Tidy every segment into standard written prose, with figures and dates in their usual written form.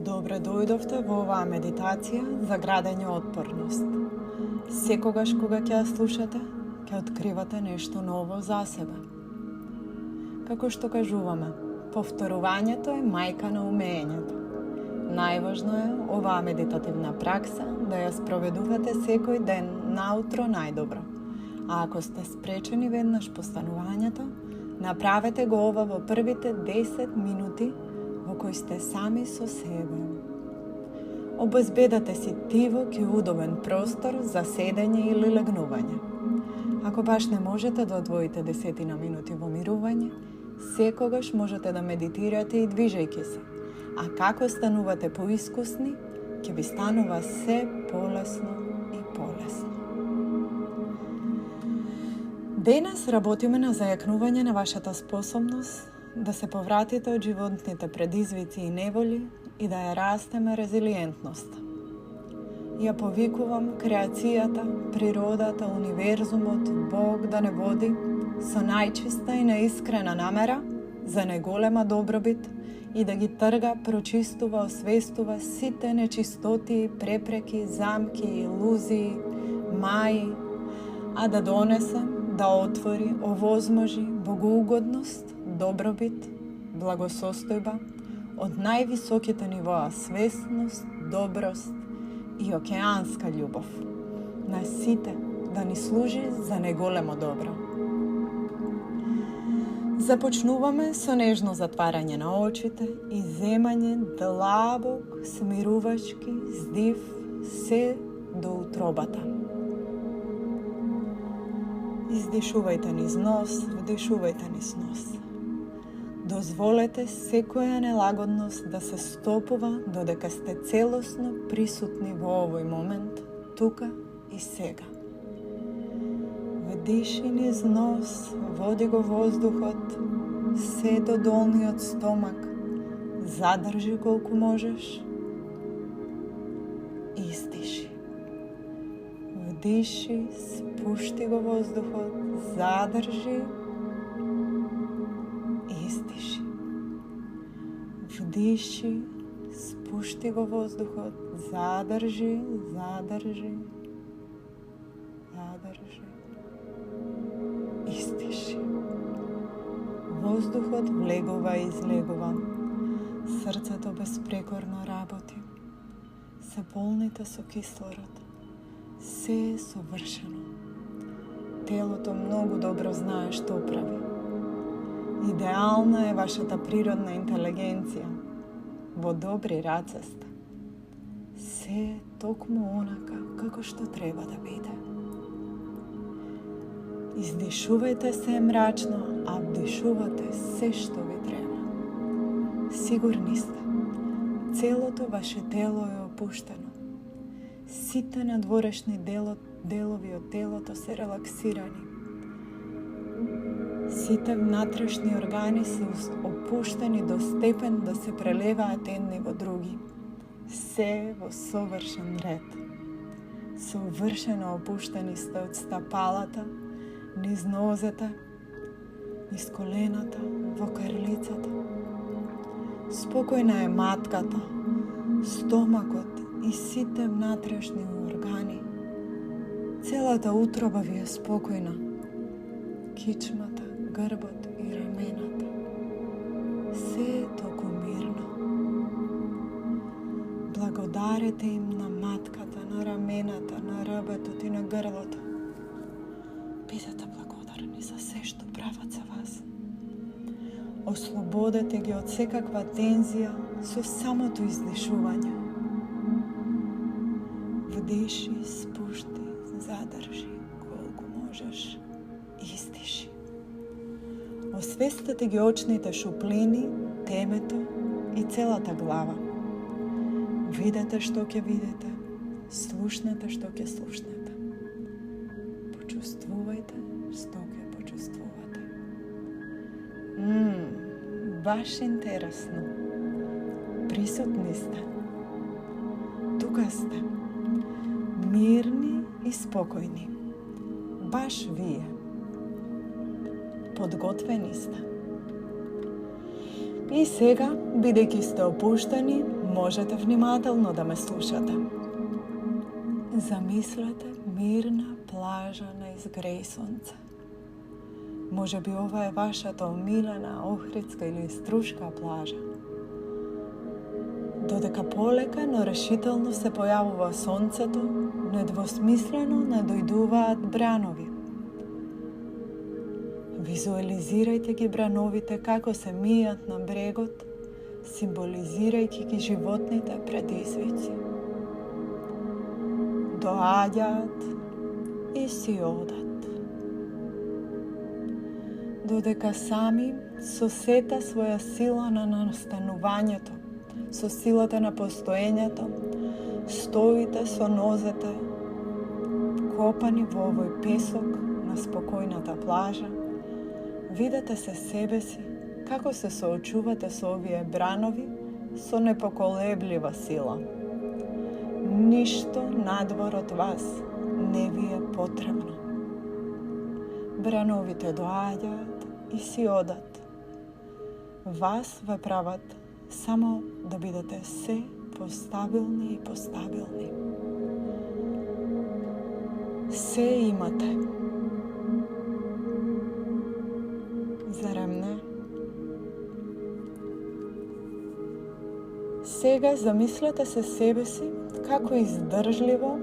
Добре дојдовте во оваа медитација за градење отпорност. Секогаш кога ќе ја слушате, ќе откривате нешто ново за себе. Како што кажуваме, повторувањето е мајка на умењето. Најважно е оваа медитативна пракса да ја спроведувате секој ден наутро најдобро. А ако сте спречени веднаш по станувањето, направете го ова во првите 10 минути во кои сте сами со себе. Обезбедете си тивок и удобен простор за седење или легнување. Ако баш не можете да одвоите 10 минути во мирување, секогаш можете да медитирате и движејќи се. А како станувате поискусни, ќе ви станува се полесно и полесно. Денес работиме на зајакнување на вашата способност да се повратите од животните предизвици и неволи и да ја растеме резилиентноста. Ја повикувам креацијата, природата, универзумот, Бог да не води со најчиста и наискрена намера за неголема добробит и да ги трга, прочистува, освестува сите нечистоти, препреки, замки, илузии, маи, а да донесе, да отвори, овозможи богоугодност, добробит, благосостојба од највисоките нивоа свесност, доброст и океанска љубов на сите да ни служи за неголемо добро. Започнуваме со нежно затварање на очите и земање длабок, смирувачки здив се до утробата. Издишувајте низ нос, вдишувајте низ нос. Дозволете секоја нелагодност да се стопува додека сте целосно присутни во овој момент, тука и сега. Вдиши низ нос, води го воздухот, се до долниот стомак, задржи колку можеш, издиши. Вдиши, спушти го воздухот, задржи, издиши. Вдиши, спушти го воздухот, задржи, задржи, задржи, издиши. Воздухот влегува и излегува. Срцето безпрекорно работи. Се полните со кислород. Се е совршено. Телото многу добро знае што прави. Идеална е вашата природна интелигенција. Во добри раце сте. Се е токму онака како што треба да биде. Издишувајте се мрачно, а вдишувате се што ви треба. Сигурни сте. Целото ваше тело е опуштено. Сите надворешни делови од телото се релаксирани. Сите внатрешни органи се опуштени до степен да се прелеваат едни во други. Се во совршен ред. Совршено опуштени сте од стапалата, низ нозете, низ колената, во карлицата. Спокојна е матката, стомакот и сите внатрешни органи. Целата утроба ви е спокојна. Кичмата, грбот и рамената. Се е толку мирно. Благодарете им на матката, на рамената, на ребетот и на грлото. Бидете благодарни за се што прават за вас. Ослободете ги од секаква тензија со самото издишување. Вдиши, спушти, задржи колку можеш, издиши. Освестете ги очните шуплини, темето и целата глава. Видете што ќе видите, слушнете што ќе слушнете. Почувствувајте што ќе почувствувате. Баш интересно. Присутни сте. Тука сте. Мирни и спокојни. Баш вие. Подготвени сте. И сега, бидејќи сте опуштени, Можете внимателно да ме слушате. Замислете мирна плажа на изгреј сонце. Може би ова е вашата омилена охридска или струшка плажа. Додека полека, но решително се појавува сонцето, недвосмислено надојдуваат бранови. Визуализирајте ги брановите како се мијат на брегот, символизирајќи ги животните предизвици. Доаѓаат и си одат. Додека сами со сета своја сила на настанувањето, со силата на постоењето, стоите со нозете копани во овој песок на спокојната плажа, видете се себе си како се соочувате со овие бранови со непоколеблива сила. Ништо надвор од вас не ви е потребно. Брановите доаѓаат и си одат. Вас ве прават само да бидете се постабилни и постабилни. Се имате. Зарем не? Сега замислете се себе си како издржливо,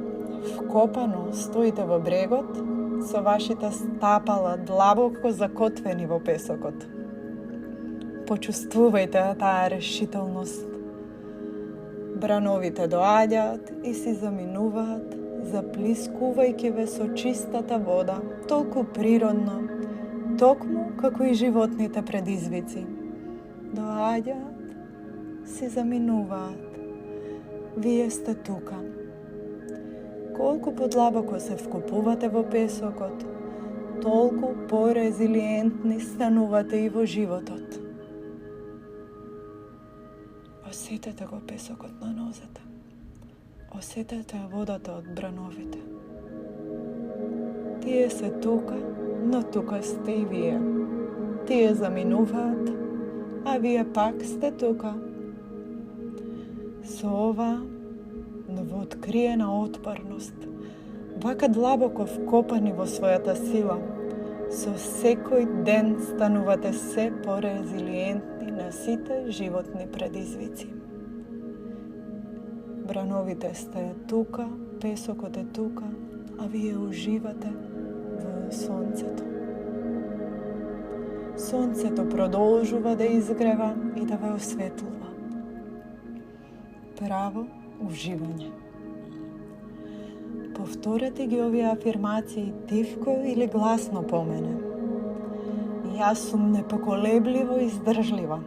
вкопано стоите во брегот, со вашите стапала длабоко закотвени во песокот. Почувствувајте таа решителност. Брановите доаѓаат и си заминуваат, заплискувајќи ве со чистата вода, толку природно, токму како и животните предизвици. Доаѓаат, си заминуваат. Вие сте тука. Колку подлабоко се вкопувате во песокот, толку порезилиентни станувате и во животот. Осетете го песокот на нозете. Осетете водата од брановите. Тие се тука, но тука сте и вие. Тие заминуваат, а вие пак сте тука. Со ова новооткриена отпорност, вака длабоко вкопани во својата сила, со секој ден станувате се порезилиентни на сите животни предизвици. Брановите сте тука, песокот е тука, а вие уживате во сонцето. Сонцето продолжува да изгрева и да ве осветлува. Право уживање. Повторете ги овие афирмации тивко или гласно по мене. Јас сум непоколебливо издржлива.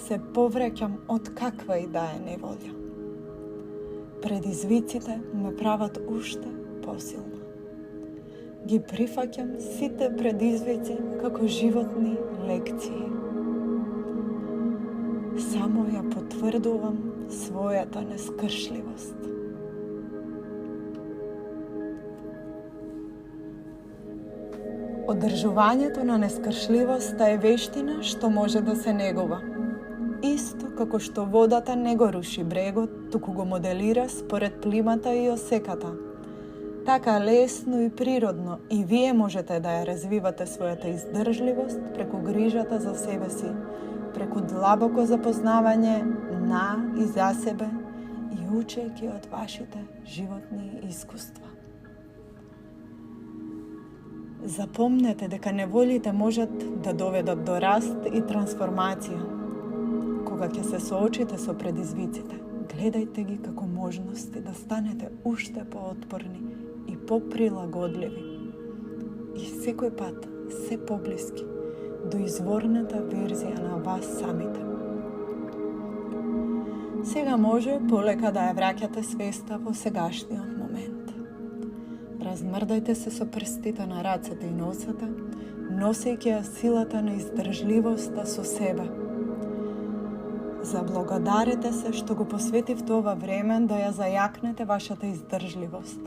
Се повраќам од каква и да е неволја. Предизвиците ме прават уште посилна. Ги прифаќам сите предизвици како животни лекции. Само ја потврдувам својата нескршливост. Одржувањето на нескршливоста е вештина што може да се негува. Исто како што водата не го руши брегот, туку го моделира според плимата и осеката. Така лесно и природно и вие можете да ја развивате својата издржливост преку грижата за себе си, преку длабоко запознавање на и за себе и учејќи од вашите животни искуства. Запомнете дека неволите можат да доведат до раст и трансформација. Кога ќе се соочите со предизвиците, гледајте ги како можности да станете уште поотпорни и поприлагодливи. И секој пат се поблиски до изворната верзија на вас самите. Сега може полека да ја враќате свеста во сегашниот момент. Размрдајте се со прстите на рацете и носете, носејќи ја силата на издржливоста со себе. Заблагодарете се што го посветивте ова време да ја зајакнете вашата издржливост.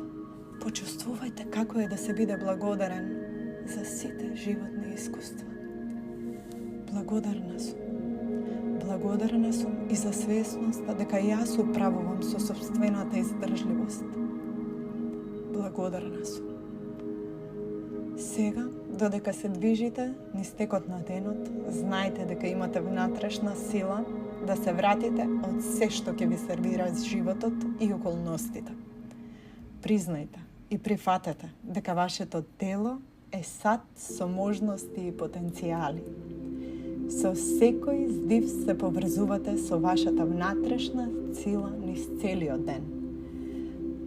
Почувствувајте како е да се биде благодарен за сите животни искуства. Благодарна сум. Благодарна сум и за свесноста дека јас управувам со собствената издржливост. Благодарна сум. Сега, додека се движите низ текот на денот, знајте дека имате внатрешна сила да се вратите од се што ќе ви сервира животот и околностите. Признајте и прифатете дека вашето тело е сад со можности и потенцијали. Со секој здив се поврзувате со вашата внатрешна сила низ целиот ден.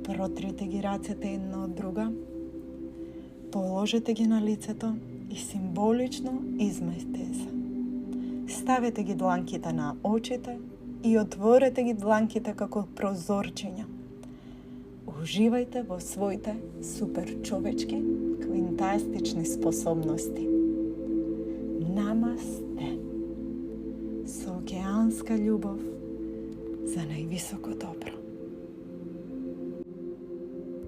Протрите ги рацете една од друга, положете ги на лицето и символично измајте се. Ставете ги дланките на очите и отворете ги дланките како прозорчиња. Уживајте во своите суперчовечки, квинтастични способности. Намасте. Со океанска љубов за највисоко добро.